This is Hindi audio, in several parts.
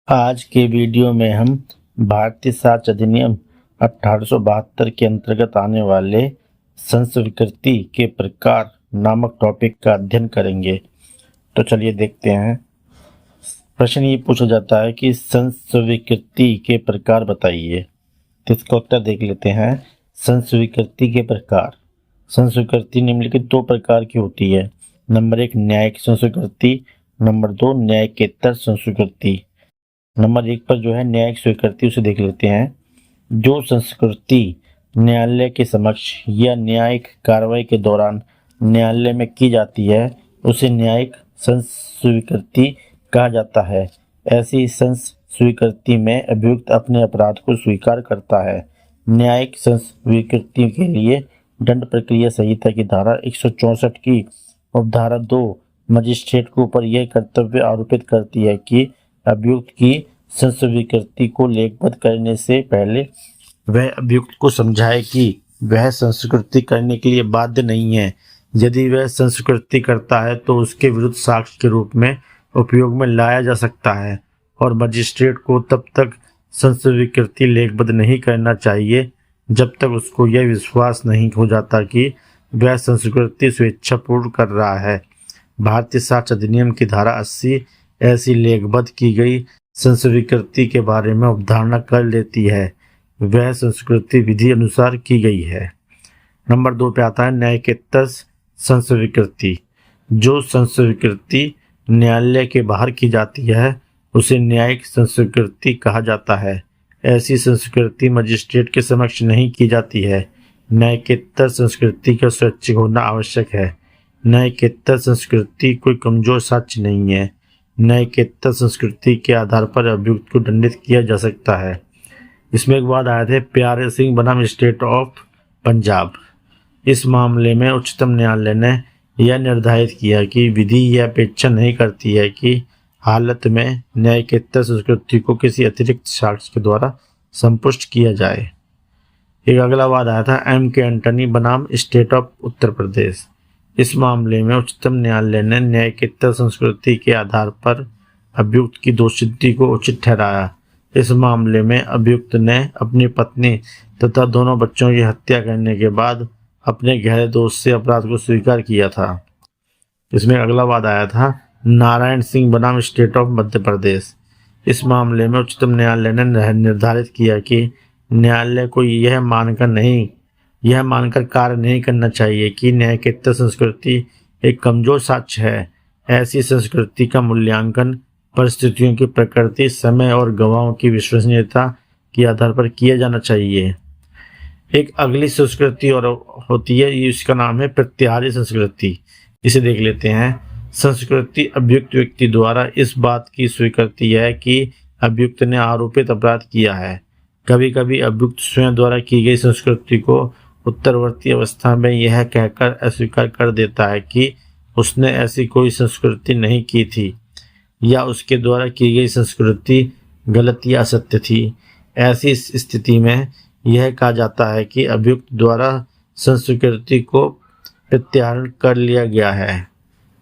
आज के वीडियो में हम भारतीय साक्ष्य अधिनियम 1872 के अंतर्गत आने वाले संस्वीकृति के प्रकार नामक टॉपिक का अध्ययन करेंगे। तो चलिए देखते हैं। प्रश्न ये पूछा जाता है कि संस्वीकृति के प्रकार बताइए। तो इसका उत्तर देख लेते हैं। संस्वीकृति के प्रकार। संस्वीकृति निम्नलिखित दो प्रकार की होती है। नंबर 1 न्यायिक संस्वीकृति, नंबर 2 न्यायिकेतर संस्वीकृति। नंबर 1 पर जो है न्यायिक स्वीकृति, उसे देख लेते हैं। जो संस्कृति न्यायालय के समक्ष या न्यायिक कार्रवाई के दौरान न्यायालय में की जाती है उसे न्यायिक संस्वीकृति कहा जाता है। ऐसी संस्वीकृति में अभियुक्त अपने अपराध को स्वीकार करता है। न्यायिक संस्वीकृति के लिए दंड प्रक्रिया संहिता की धारा 164 की उपधारा 2 मजिस्ट्रेट के ऊपर यह कर्तव्य आरोपित करती है कि अभियुक्त की संस्वीकृति को लेखबद्ध करने से पहले वह अभियुक्त को समझाए कि वह संस्वीकृति करने के लिए बाध्य नहीं है। यदि वह संस्वीकृति करता है तो उसके विरुद्ध साक्ष्य के रूप में उपयोग में लाया जा सकता है और मजिस्ट्रेट को तब तक संस्वीकृति लेखबद्ध नहीं करना चाहिए जब तक उसको यह विश्वास नहीं हो जाता कि वह संस्वीकृति स्वेच्छापूर्ण कर रहा है। भारतीय साक्ष्य अधिनियम की धारा 80 ऐसी लेखबद्ध की गई संस्वीकृति के बारे में अवधारणा कर लेती है। वह संस्वीकृति विधि अनुसार की गई है। नंबर 2 पे आता है न्यायिकेतर संस्वीकृति। जो संस्वीकृति न्यायालय के बाहर की जाती है उसे न्यायिक संस्वीकृति कहा जाता है। ऐसी संस्वीकृति मजिस्ट्रेट के समक्ष नहीं की जाती है। न्यायिकेतर संस्कृति का स्वैच्छिक होना आवश्यक है। न्यायिकेतर संस्कृति कोई कमजोर साक्ष्य नहीं है। न्यायिकेतर संस्कृति के आधार पर अभियुक्त को दंडित किया जा सकता है। इसमें एक बात आए थे प्यारे सिंह बनाम स्टेट ऑफ पंजाब। इस मामले में उच्चतम न्यायालय ने यह निर्धारित किया कि विधि यह अपेक्षा नहीं करती है कि हालत में न्यायिकेतर संस्कृति को किसी अतिरिक्त साक्ष्य के द्वारा संपुष्ट किया जाए। एक अगला वाद आया था M.K. एंटनी बनाम स्टेट ऑफ उत्तर प्रदेश। इस मामले में उच्चतम न्यायालय ने न्यायिकेतर संस्कृति के आधार पर अभियुक्त की दोषसिद्धि को उचित ठहराया। इस मामले में अभियुक्त ने अपनी पत्नी तथा दोनों बच्चों की हत्या करने के बाद अपने गहरे दोष से अपराध को स्वीकार किया था। इसमें अगला वाद आया था नारायण सिंह बनाम स्टेट ऑफ मध्य प्रदेश। इस मामले में उच्चतम न्यायालय ने निर्धारित किया कि न्यायालय को यह मानकर कार्य नहीं करना चाहिए कि न्यायिकेतर संस्कृति एक कमजोर साक्ष्य है। ऐसी संस्कृति का मूल्यांकन परिस्थितियों की प्रकृति, समय और गवाहों की विश्वसनीयता के आधार पर किया जाना चाहिए। एक अगली संस्कृति और होती है, इसका नाम है प्रत्याहारी संस्कृति। इसे देख लेते हैं। संस्कृति अभियुक्त व्यक्ति द्वारा इस बात की स्वीकृति है कि अभियुक्त ने आरोपित अपराध किया है। कभी कभी अभियुक्त स्वयं द्वारा की गई संस्कृति को उत्तरवर्ती अवस्था में यह कहकर अस्वीकार कर देता है कि उसने ऐसी कोई संस्कृति नहीं की थी या उसके द्वारा की गई संस्कृति गलत या असत्य थी। ऐसी स्थिति में यह कहा जाता है कि अभियुक्त द्वारा संस्कृति को प्रत्याहार कर लिया गया है।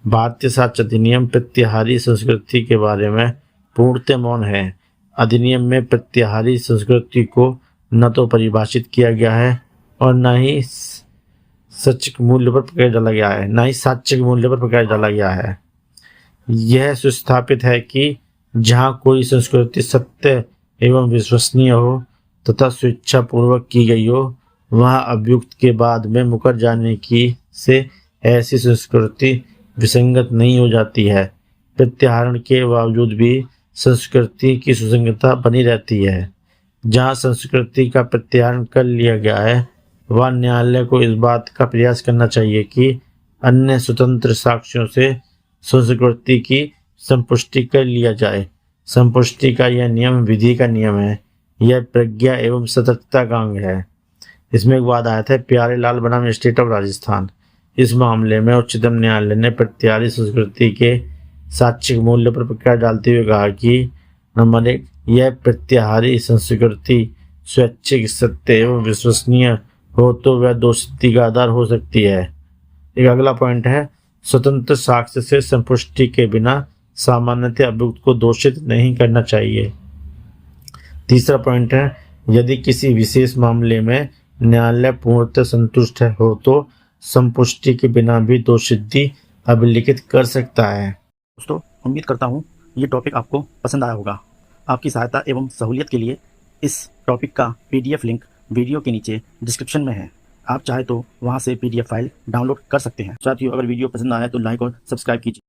भारतीय साक्ष्य अधिनियम प्रत्याहारी संस्कृति के बारे में पूर्णतः मौन है। अधिनियम में प्रत्याहारी संस्कृति को न तो परिभाषित किया गया है और न ही साक्ष्य मूल्य पर प्रकाश डाला गया है। यह सुस्थापित है कि जहाँ कोई संस्कृति सत्य एवं विश्वसनीय हो तथा स्वेच्छापूर्वक की गई हो, वहाँ अभियुक्त के बाद में मुकर जाने की से ऐसी संस्कृति विसंगत नहीं हो जाती है। प्रत्याहरण के बावजूद भी संस्कृति की सुसंगतता बनी रहती है। जहाँ संस्कृति का प्रत्याहरण कर लिया गया है वह न्यायालय को इस बात का प्रयास करना चाहिए कि अन्य स्वतंत्र साक्ष्यों से संस्कृति की संपुष्टि कर लिया जाए। संपुष्टि का यह नियम विधि का नियम है। यह प्रज्ञा एवं सतर्कता का अंग है। इसमें एक वाद आया था प्यारे लाल बनाम स्टेट ऑफ राजस्थान। इस मामले में उच्चतम न्यायालय ने प्रत्याहारी संस्कृति के साक्ष्य मूल्य पर प्रकाश डालते हुए कहा कि नंबर 1 यह प्रत्याहारी संस्कृति स्वैच्छिक, सत्य एवं विश्वसनीय हो तो वह दोषसिद्धि का आधार हो सकती है। एक अगला पॉइंट है स्वतंत्र साक्ष्य से संपुष्टि के बिना सामान्यतः अभियुक्त को दोषित नहीं करना चाहिए। तीसरा पॉइंट है, यदि किसी विशेष मामले में न्यायालय पूर्णतः संतुष्ट हो तो संपुष्टि के बिना भी दोषसिद्धि अभिलिखित कर सकता है। दोस्तों, उम्मीद करता हूँ ये टॉपिक आपको पसंद आया होगा। आपकी सहायता एवं सहूलियत के लिए इस टॉपिक का PDF लिंक वीडियो के नीचे डिस्क्रिप्शन में है। आप चाहे तो वहाँ से PDF फाइल डाउनलोड कर सकते हैं। साथियों, अगर वीडियो पसंद आया तो लाइक और सब्सक्राइब कीजिए।